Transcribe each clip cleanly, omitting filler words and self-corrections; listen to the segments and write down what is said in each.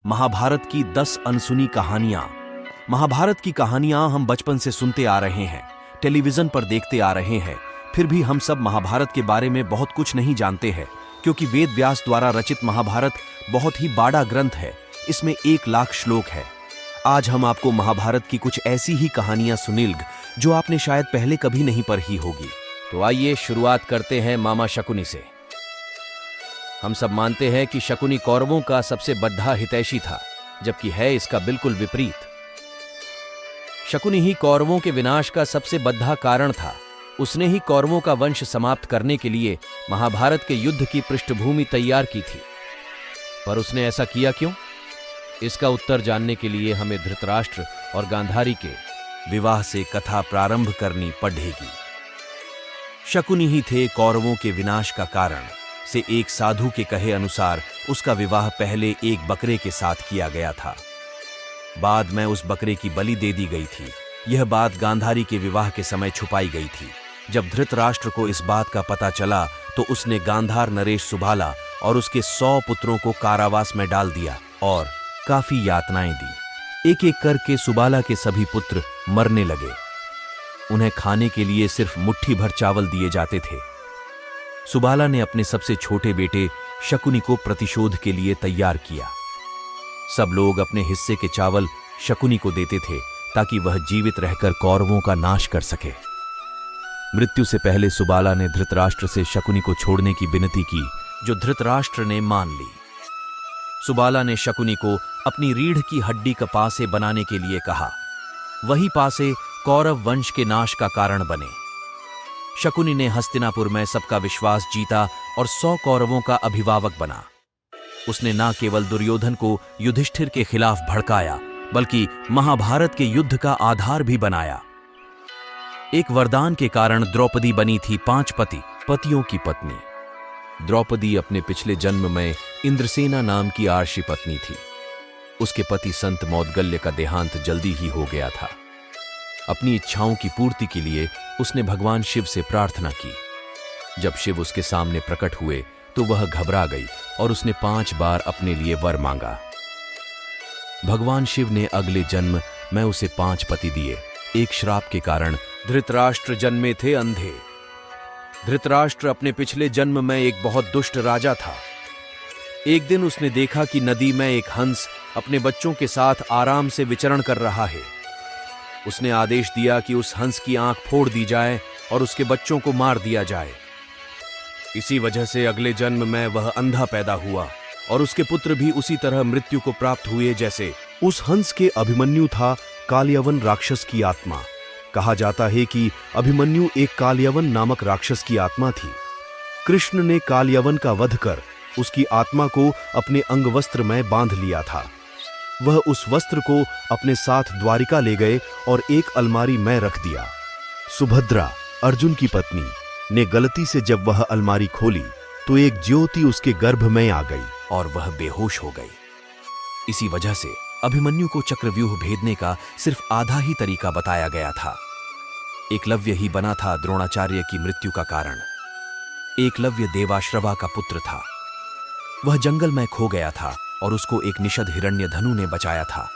महाभारत की 10 अनसुनी कहानियां। महाभारत की कहानियां हम बचपन से सुनते आ रहे हैं, टेलीविजन पर देखते आ रहे हैं। फिर भी हम सब महाभारत के बारे में बहुत कुछ नहीं जानते हैं, क्योंकि वेद व्यास द्वारा रचित महाभारत बहुत ही बड़ा ग्रंथ है। इसमें 1 लाख श्लोक है। आज हम आपको महाभारत की कुछ ऐसी ही कहानियां सुनिल्ग जो आपने शायद पहले कभी नहीं पढ़ी होगी। तो आइए शुरुआत करते हैं मामा शकुनी से। हम सब मानते हैं कि शकुनी कौरवों का सबसे बद्धा हितैषी था, जबकि है इसका बिल्कुल विपरीत। शकुनी ही कौरवों के विनाश का सबसे बद्धा कारण था। उसने ही कौरवों का वंश समाप्त करने के लिए महाभारत के युद्ध की पृष्ठभूमि तैयार की थी। पर उसने ऐसा किया क्यों? इसका उत्तर जानने के लिए हमें धृतराष्ट्र और गांधारी के विवाह से कथा प्रारंभ करनी पड़ेगी। शकुनी ही थे कौरवों के विनाश का कारण। से एक साधु के कहे अनुसार उसका विवाह पहले एक बकरे के साथ किया गया था। बाद में उस बकरे की बलि दे दी गई थी। यह बात गांधारी के विवाह के समय छुपाई गई थी। जब धृतराष्ट्र को इस बात का पता चला तो उसने गांधार नरेश सुबाला और उसके 100 पुत्रों को कारावास में डाल दिया और काफी यातनाएं दी। एक एक करके सुबाला के सभी पुत्र मरने लगे। उन्हें खाने के लिए सिर्फ मुट्ठी भर चावल दिए जाते थे। सुबाला ने अपने सबसे छोटे बेटे शकुनी को प्रतिशोध के लिए तैयार किया। सब लोग अपने हिस्से के चावल शकुनी को देते थे ताकि वह जीवित रहकर कौरवों का नाश कर सके। मृत्यु से पहले सुबाला ने धृतराष्ट्र से शकुनी को छोड़ने की विनती की, जो धृतराष्ट्र ने मान ली। सुबाला ने शकुनी को अपनी रीढ़ की हड्डी का पासे बनाने के लिए कहा। वही पासे कौरव वंश के नाश का कारण बने। शकुनी ने हस्तिनापुर में सबका विश्वास जीता और 100 कौरवों का अभिभावक बना। उसने न केवल दुर्योधन को युधिष्ठिर के खिलाफ भड़काया, बल्कि महाभारत के युद्ध का आधार भी बनाया। एक वरदान के कारण द्रौपदी बनी थी 5 पतियों की पत्नी। द्रौपदी अपने पिछले जन्म में इंद्रसेना नाम की आर्षी पत्नी थी। उसके पति संत मौद्गल्य का देहांत जल्दी ही हो गया था। अपनी इच्छाओं की पूर्ति के लिए उसने भगवान शिव से प्रार्थना की। जब शिव उसके सामने प्रकट हुए तो वह घबरा गई और उसने 5 बार अपने लिए वर मांगा। भगवान शिव ने अगले जन्म में उसे 5 पति दिए। एक श्राप के कारण धृतराष्ट्र जन्मे थे अंधे। धृतराष्ट्र अपने पिछले जन्म में एक बहुत दुष्ट राजा था। एक दिन उसने देखा कि नदी में एक हंस अपने बच्चों के साथ आराम से विचरण कर रहा है। उसने आदेश दिया कि उस हंस की आंख फोड़ दी जाए और उसके बच्चों को मार दिया जाए। इसी वजह से अगले जन्म में वह अंधा पैदा हुआ और उसके पुत्र भी उसी तरह मृत्यु को प्राप्त हुए जैसे उस हंस के अभिमन्यु था कालयवन राक्षस की आत्मा। कहा जाता है कि अभिमन्यु एक कालयवन नामक राक्षस की आत्मा थी। कृष्ण ने कालयवन का वध कर उसकी आत्मा को अपने अंगवस्त्र में बांध लिया था। वह उस वस्त्र को अपने साथ द्वारिका ले गए और एक अलमारी में रख दिया। सुभद्रा, अर्जुन की पत्नी, ने गलती से जब वह अलमारी खोली तो एक ज्योति उसके गर्भ में आ गई और वह बेहोश हो गई। इसी वजह से अभिमन्यु को चक्रव्यूह भेदने का सिर्फ आधा ही तरीका बताया गया था। एकलव्य ही बना था द्रोणाचार्य की मृत्यु का कारण। एकलव्य देवाश्रवा का पुत्र था। वह जंगल में खो गया था और उसको एक निषद हिरण्यधनु ने बचाया था।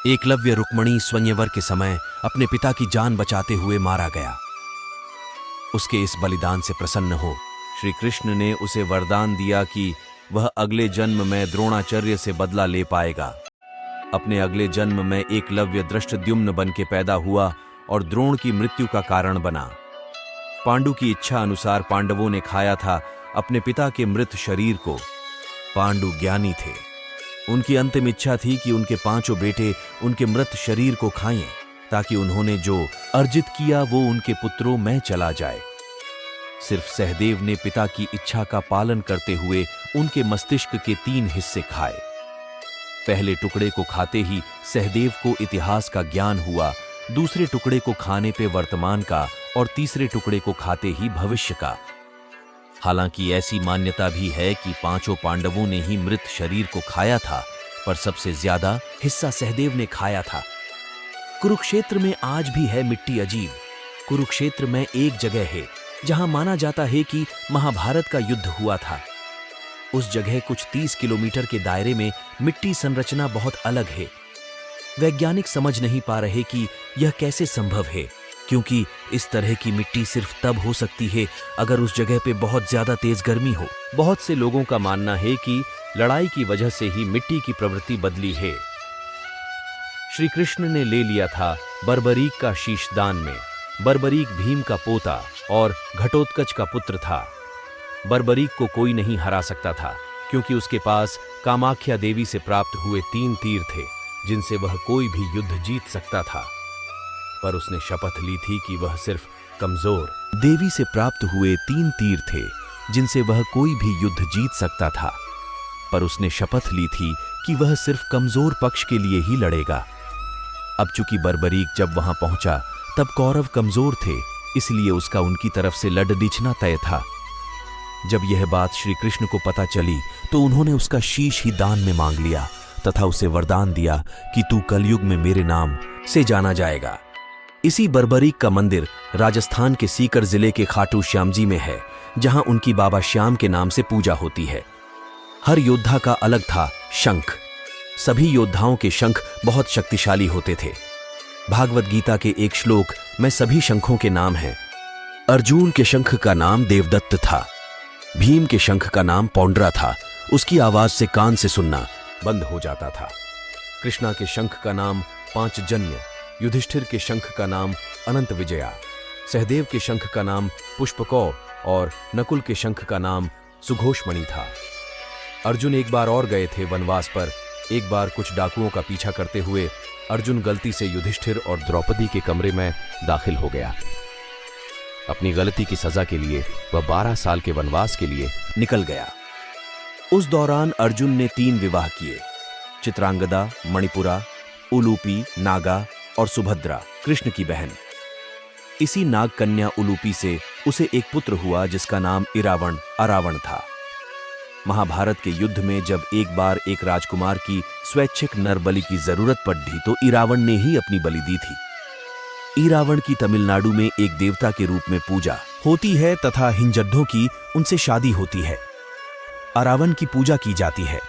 एकलव्य रुक्मणी स्वयंवर के समय अपने पिता की जान बचाते हुए मारा गया। उसके इस बलिदान से प्रसन्न हो श्री कृष्ण ने उसे वरदान दिया कि वह अगले जन्म में द्रोणाचार्य से बदला ले पाएगा। अपने अगले जन्म में एकलव्य दृष्टद्युम्न बन के पैदा हुआ और द्रोण की मृत्यु का कारण बना। पांडु की इच्छा अनुसार पांडवों ने खाया था अपने पिता के मृत शरीर को। पांडु ज्ञानी थे। उनकी अंतिम इच्छा थी कि उनके 5 बेटे उनके मृत शरीर को खाएं, ताकि उन्होंने जो अर्जित किया वो उनके पुत्रों में चला जाए। सिर्फ सहदेव ने पिता की इच्छा का पालन करते हुए उनके मस्तिष्क के 3 हिस्से खाए। पहले टुकड़े को खाते ही सहदेव को इतिहास का ज्ञान हुआ, दूसरे टुकड़े को खाने पे वर्तमान का और तीसरे टुकड़े को खाते ही भविष्य का। हालांकि ऐसी मान्यता भी है कि 5 पांडवों ने ही मृत शरीर को खाया था, पर सबसे ज्यादा हिस्सा सहदेव ने खाया था। कुरुक्षेत्र में आज भी है मिट्टी अजीब। कुरुक्षेत्र में एक जगह है जहां माना जाता है कि महाभारत का युद्ध हुआ था। उस जगह कुछ 30 किलोमीटर के दायरे में मिट्टी संरचना बहुत अलग है। वैज्ञानिक समझ नहीं पा रहे कि यह कैसे संभव है, क्योंकि इस तरह की मिट्टी सिर्फ तब हो सकती है अगर उस जगह पे बहुत ज्यादा तेज गर्मी हो। बहुत से लोगों का मानना है कि लड़ाई की वजह से ही मिट्टी की प्रवृत्ति बदली है। श्री कृष्ण ने ले लिया था बर्बरीक का शीश दान में। बर्बरीक भीम का पोता और घटोत्कच का पुत्र था। बर्बरीक को कोई नहीं हरा सकता था, क्योंकि उसके पास कामाख्या देवी से प्राप्त हुए 3 तीर थे जिनसे वह कोई भी युद्ध जीत सकता था। पर उसने शपथ ली थी कि वह सिर्फ कमजोर देवी से प्राप्त हुए 3 तीर थे जिनसे वह कोई भी युद्ध जीत सकता था। पर उसने शपथ ली थी कि वह सिर्फ कमजोर पक्ष के लिए ही लड़ेगा। अब चूंकि बर्बरीक जब वहां पहुंचा तब कौरव कमजोर थे, इसलिए उसका उनकी तरफ से लड़ दिछना तय था। जब यह बात श्री कृष्ण को पता चली तो उन्होंने उसका शीश ही दान में मांग लिया तथा उसे वरदान दिया कि तू कलयुग में मेरे नाम से जाना जाएगा। इसी बर्बरीक का मंदिर राजस्थान के सीकर जिले के खाटू श्याम जी में है, जहां उनकी बाबा श्याम के नाम से पूजा होती है। हर योद्धा का अलग था शंख। सभी योद्धाओं के शंख बहुत शक्तिशाली होते थे। भागवत गीता के एक श्लोक में सभी शंखों के नाम हैं। अर्जुन के शंख का नाम देवदत्त था। भीम के शंख का नाम पौंड्रा था, उसकी आवाज से कान से सुनना बंद हो जाता था। कृष्णा के शंख का नाम पांचजन्य, युधिष्ठिर के शंख का नाम अनंत विजया, सहदेव के शंख का नाम पुष्पकौ और नकुल के शंख का नाम सुघोषमणि था। अर्जुन एक बार और गए थे वनवास पर। एक बार कुछ डाकुओं का पीछा करते हुए अर्जुन गलती से युधिष्ठिर और द्रौपदी के कमरे में दाखिल हो गया। अपनी गलती की सजा के लिए वह 12 साल के वनवास के लिए निकल गया। उस दौरान अर्जुन ने 3 विवाह किए, चित्रांगदा, मणिपुरा, उलूपी, नागा और सुभद्रा, कृष्ण की बहन। इसी नाग कन्या उलूपी से उसे एक पुत्र हुआ जिसका नाम इरावण अरावण था। महाभारत के युद्ध में जब एक बार एक राजकुमार की स्वैच्छिक नर बलि की जरूरत पड़ी तो इरावण ने ही अपनी बलि दी थी। इरावण की तमिलनाडु में एक देवता के रूप में पूजा होती है तथा हिंजड्ढों की उनसे शादी होती है। अरावण की पूजा की जाती है।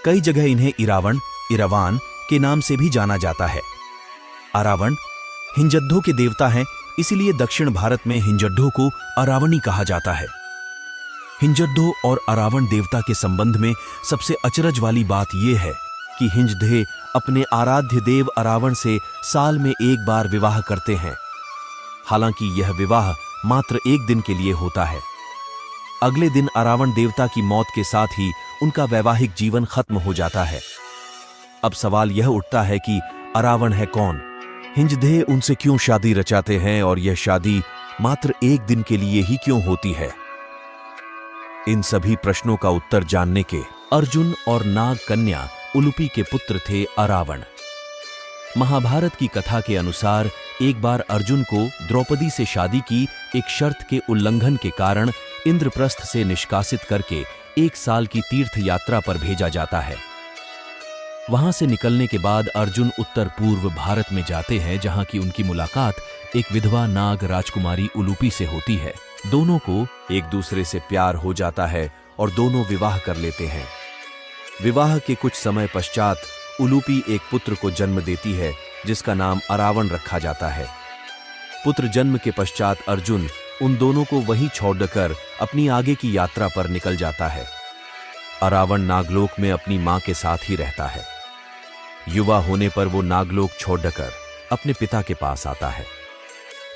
कई जगह इन्हें इरावण, इरवान के नाम से भी जाना जाता है। अरावण हिंजड्ढों के देवता हैं, इसलिए दक्षिण भारत में हिंजड्ढों को अरावणी कहा जाता है। हिंजड्ढों और अरावण देवता के संबंध में सबसे अचरज वाली बात यह है कि हिंजद्धे अपने आराध्य देव अरावण से साल में एक बार विवाह करते हैं। हालांकि यह विवाह मात्र एक दिन के लिए होता है। अगले दिन अरावण देवता की मौत के साथ ही उनका वैवाहिक जीवन खत्म हो जाता है। अब सवाल यह उठता है कि अरावण है कौन? हिंजद्धे उनसे क्यों शादी रचाते हैं और यह शादी मात्र एक दिन के लिए ही क्यों होती है? इन सभी प्रश्नों का उत्तर जानने के अर्जुन और नाग कन्या उलूपी के पुत्र थे अरावण। महाभारत की कथा के अनुसार एक बार अर्जुन को द्रौपदी से शादी की एक शर्त के उल्लंघन के कारण इंद्रप्रस्थ से निष्कासित करके 1 साल की तीर्थ यात्रा पर भेजा जाता है। वहां से निकलने के बाद अर्जुन उत्तर पूर्व भारत में जाते हैं, जहां की उनकी मुलाकात एक विधवा नाग राजकुमारी उलूपी से होती है। दोनों को एक दूसरे से प्यार हो जाता है और दोनों विवाह कर लेते हैं। विवाह के कुछ समय पश्चात उलूपी एक पुत्र को जन्म देती है जिसका नाम अरावण रखा जाता है। पुत्र जन्म के पश्चात अर्जुन उन दोनों को वहीं छोड़कर अपनी आगे की यात्रा पर निकल जाता है। अरावण नागलोक में अपनी मां के साथ ही रहता है। युवा होने पर वो नागलोक छोड़कर अपने पिता के पास आता है।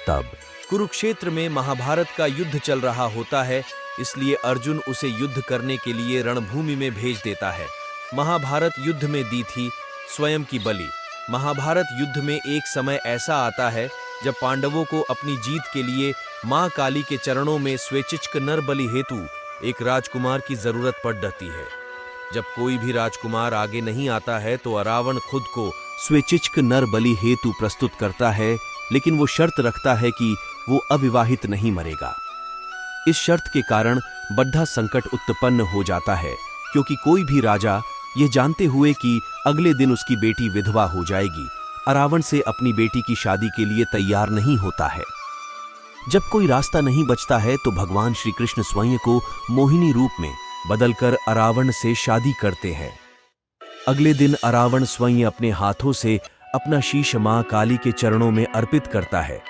तब कुरुक्षेत्र में महाभारत का युद्ध चल रहा होता है, इसलिए अर्जुन उसे युद्ध करने के लिए रणभूमि में भेज देता है। महाभारत युद्ध में दी थी स्वयं की बलि। महाभारत युद्ध में एक समय ऐसा आता है जब पांडवों को अपनी जीत के लिए मां काली के चरणों में स्वेच्छिक नर बलि हेतु एक राजकुमार की जरूरत पड़ जाती है। जब कोई भी राजकुमार आगे नहीं आता है तो अरावण खुद को स्वेच्छिक नर बलि हेतु प्रस्तुत करता है, लेकिन वो शर्त रखता है कि वो अविवाहित नहीं मरेगा। इस शर्त के कारण बड़ा संकट उत्पन्न हो जाता है, क्योंकि कोई भी राजा ये जानते हुए कि अगले दिन उसकी बेटी विधवा हो जाएगी, अरावण से अपनी बेटी की शादी के लिए तैयार नहीं होता है। जब कोई रास्ता नहीं बचता है तो भगवान श्री कृष्ण स्वयं को मोहिनी रूप में बदलकर अरावण से शादी करते हैं। अगले दिन अरावण स्वयं अपने हाथों से अपना शीश मां काली के चरणों में अर्पित करता है।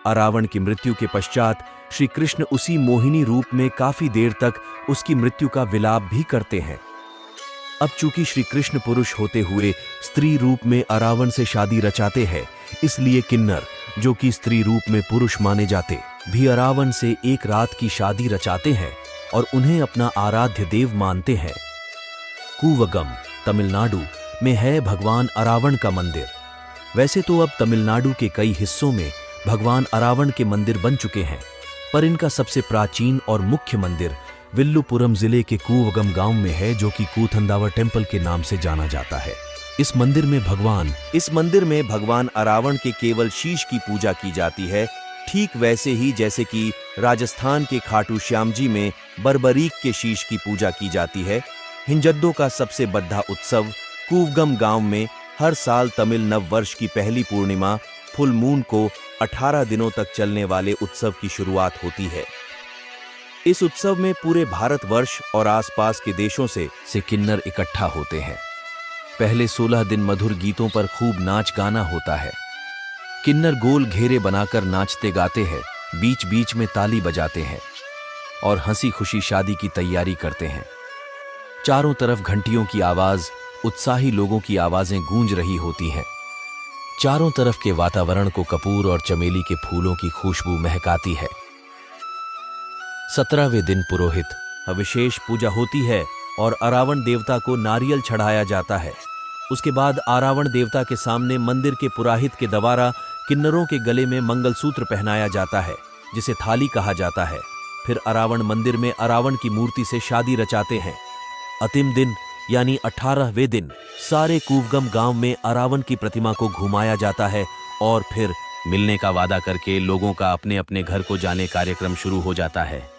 अरावण की मृत्यु के पश्चात श्री कृष्ण उसी मोहिनी रूप में काफी देर तक उसकी मृत्यु का विलाप भी करते हैं। अब चूंकि श्री कृष्ण पुरुष होते हुए स्त्री रूप में अरावण से शादी रचाते हैं, इसलिए किन्नर, जो कि स्त्री रूप में पुरुष माने जाते, भी अरावण से एक रात की शादी रचाते हैं और उन्हें अपना आराध्य देव मानते हैं। कूवगम, तमिलनाडु में है भगवान अरावण का मंदिर। वैसे तो अब तमिलनाडु के कई हिस्सों में भगवान अरावण के मंदिर बन चुके हैं, पर इनका सबसे प्राचीन और मुख्य मंदिर विल्लुपुरम जिले के कूवगम गांव में है, जो कि कूथंदावर टेम्पल के नाम से जाना जाता है। इस मंदिर में भगवान अरावण के केवल शीश की पूजा की जाती है, ठीक वैसे ही जैसे कि राजस्थान के खाटू श्याम जी में बरबरीक के शीश की पूजा की जाती है। हिंजद्दों का सबसे बड़ा उत्सव कूवगम गांव में हर साल तमिल नव वर्ष की पहली पूर्णिमा फुल मून को 18 दिनों तक चलने वाले उत्सव की शुरुआत होती है। इस उत्सव में पूरे भारतवर्ष और आसपास के देशों से किन्नर इकट्ठा होते हैं। पहले 16 दिन मधुर गीतों पर खूब नाच गाना होता है। किन्नर गोल घेरे बनाकर नाचते गाते हैं, बीच बीच में ताली बजाते हैं और हंसी खुशी शादी की तैयारी करते हैं। चारों तरफ घंटियों की आवाज, उत्साही लोगों की आवाजें गूंज रही होती हैं। चारों तरफ के वातावरण को कपूर और चमेली के फूलों की खुशबू महकाती है। 17वें दिन पुरोहित विशेष पूजा होती है और अरावण देवता को नारियल चढ़ाया जाता है। उसके बाद अरावण देवता के सामने मंदिर के पुरोहित के द्वारा किन्नरों के गले में मंगलसूत्र पहनाया जाता है, जिसे थाली कहा जाता है। फिर अरावण मंदिर में अरावण की मूर्ति से शादी रचाते हैं। अंतिम दिन यानी 18वें दिन सारे कूवगम गांव में अरावण की प्रतिमा को घुमाया जाता है और फिर मिलने का वादा करके लोगों का अपने अपने घर को जाने कार्यक्रम शुरू हो जाता है।